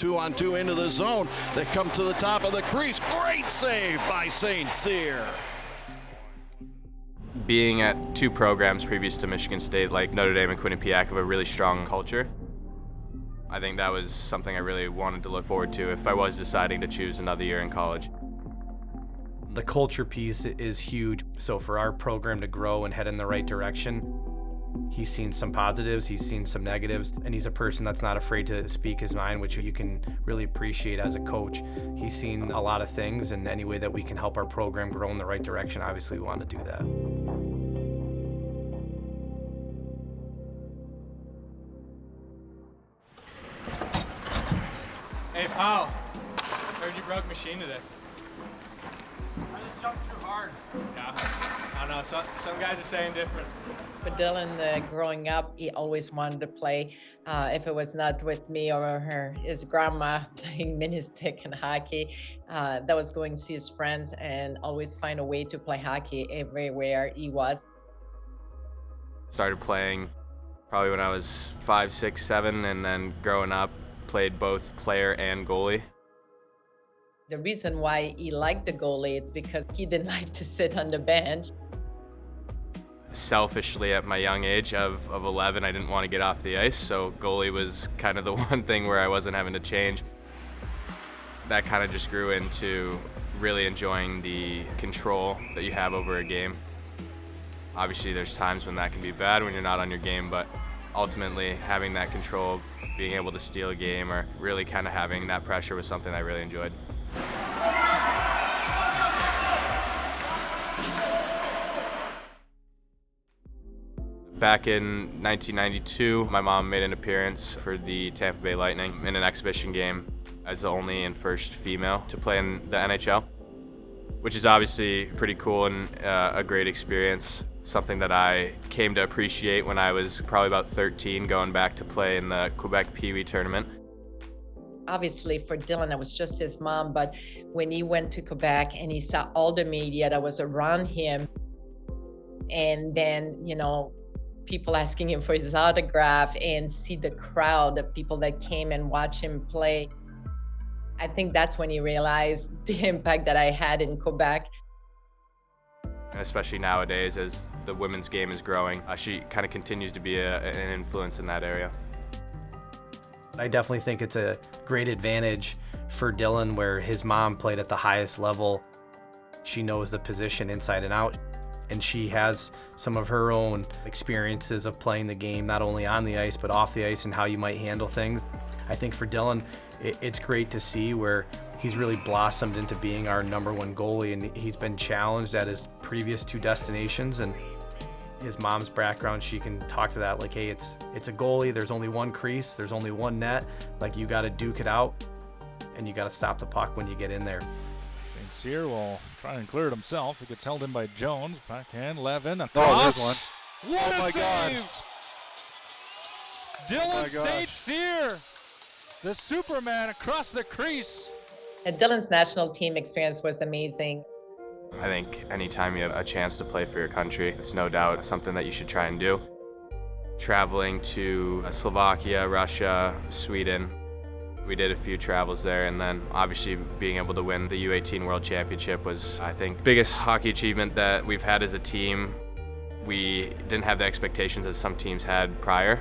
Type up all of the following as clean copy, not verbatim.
2-on-2 into the zone. They come to the top of the crease. Great save by St. Cyr. Being at two programs previous to Michigan State, like Notre Dame and Quinnipiac, have a really strong culture. I think that was something I really wanted to look forward to if I was deciding to choose another year in college. The culture piece is huge. So for our program to grow and head in the right direction, he's seen some positives, he's seen some negatives, and he's a person that's not afraid to speak his mind, which you can really appreciate as a coach. He's seen a lot of things, and any way that we can help our program grow in the right direction, obviously we want to do that. Hey, pal. Heard you broke machine today. I just jumped too hard. Yeah. I don't know. Some guys are saying different. For Dylan, growing up, he always wanted to play. If it was not with me or his grandma playing mini stick and hockey, that was going to see his friends and always find a way to play hockey everywhere he was. Started playing probably when I was 5, 6, 7, and then growing up, played both player and goalie. The reason why he liked the goalie is because he didn't like to sit on the bench. Selfishly, at my young age of 11, I didn't want to get off the ice, so goalie was kind of the one thing where I wasn't having to change. That kind of just grew into really enjoying the control that you have over a game. Obviously, there's times when that can be bad when you're not on your game, but ultimately having that control, being able to steal a game, or really kind of having that pressure was something I really enjoyed. Back in 1992, my mom made an appearance for the Tampa Bay Lightning in an exhibition game as the only and first female to play in the NHL, which is obviously pretty cool and a great experience. Something that I came to appreciate when I was probably about 13, going back to play in the Quebec Pee Wee tournament. Obviously, for Dylan, it was just his mom, but when he went to Quebec and he saw all the media that was around him, and then, people asking him for his autograph and see the crowd of people that came and watched him play, I think that's when he realized the impact that I had in Quebec. Especially nowadays, as the women's game is growing, she kind of continues to be an influence in that area. I definitely think it's a great advantage for Dylan where his mom played at the highest level. She knows the position inside and out, and she has some of her own experiences of playing the game, not only on the ice, but off the ice and how you might handle things. I think for Dylan, it's great to see where he's really blossomed into being our #1 goalie, and he's been challenged at his previous 2 destinations, and his mom's background, she can talk to that like, hey, it's a goalie, there's only one crease, there's only one net, like you got to duke it out and you got to stop the puck when you get in there. St. Cyr will try and clear it himself. It gets held in by Jones. Backhand, Levin, across. There's one. What Oh my a God. save! Oh Dylan my gosh. St. Cyr, the Superman across the crease. And Dylan's national team experience was amazing. I think anytime you have a chance to play for your country, it's no doubt something that you should try and do. Traveling to Slovakia, Russia, Sweden, we did a few travels there, and then obviously being able to win the U18 World Championship was, I think, biggest hockey achievement that we've had as a team. We didn't have the expectations that some teams had prior,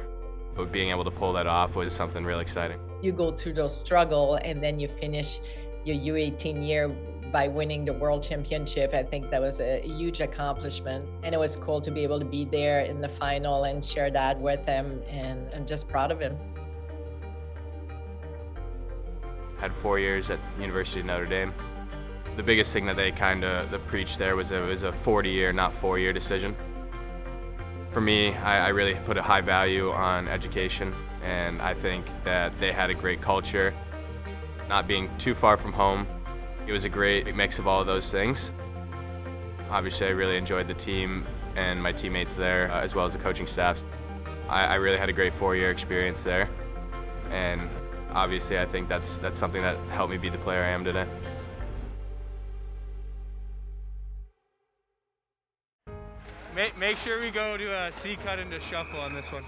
but being able to pull that off was something really exciting. You go through those struggles and then you finish your U18 year by winning the World Championship. I think that was a huge accomplishment, and it was cool to be able to be there in the final and share that with him, and I'm just proud of him. Had 4 years at University of Notre Dame. The biggest thing that they kind of preached there was it was a 40-year, not 4-year decision. For me, I really put a high value on education, and I think that they had a great culture. Not being too far from home, it was a great mix of all of those things. Obviously, I really enjoyed the team and my teammates there, as well as the coaching staff. I really had a great 4-year experience there, and obviously, I think that's something that helped me be the player I am today. Make sure we go to a C-cut into shuffle on this one.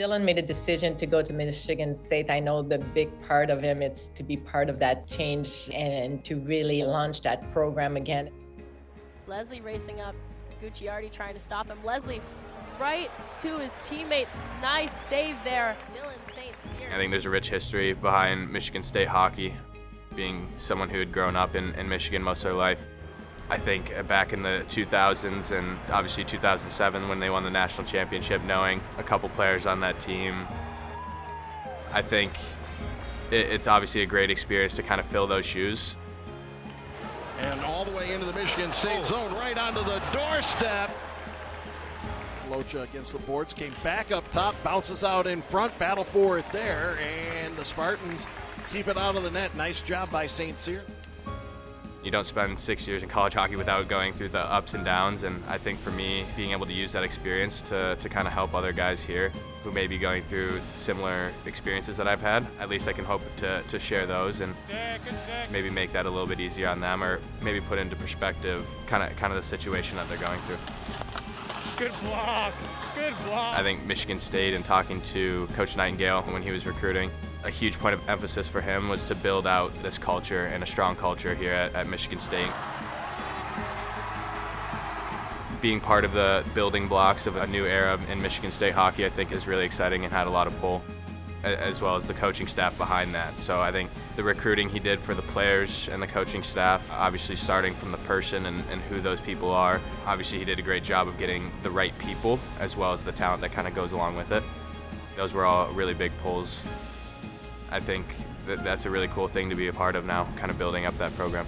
Dylan made a decision to go to Michigan State, I know the big part of him is to be part of that change and to really launch that program again. Leslie racing up, Gucciardi trying to stop him. Leslie right to his teammate. Nice save there. Dylan St. Cyr. I think there's a rich history behind Michigan State hockey, being someone who had grown up in Michigan most of their life. I think back in the 2000s and obviously 2007 when they won the national championship, knowing a couple players on that team, I think it's obviously a great experience to kind of fill those shoes. And all the way into the Michigan State zone, right onto the doorstep. Locha against the boards, came back up top, bounces out in front, battle for it there, and the Spartans keep it out of the net. Nice job by St. Cyr. You don't spend 6 years in college hockey without going through the ups and downs, and I think for me, being able to use that experience to kind of help other guys here who may be going through similar experiences that I've had, at least I can hope to share those and maybe make that a little bit easier on them, or maybe put into perspective kind of the situation that they're going through. Good block. Good block. I think Michigan State, and talking to Coach Nightingale when he was recruiting, a huge point of emphasis for him was to build out this culture and a strong culture here at Michigan State. Being part of the building blocks of a new era in Michigan State hockey, I think, is really exciting and had a lot of pull, as well as the coaching staff behind that. So I think the recruiting he did for the players and the coaching staff, obviously starting from the person and who those people are, obviously he did a great job of getting the right people as well as the talent that kind of goes along with it. Those were all really big pulls. I think that's a really cool thing to be a part of now, kind of building up that program.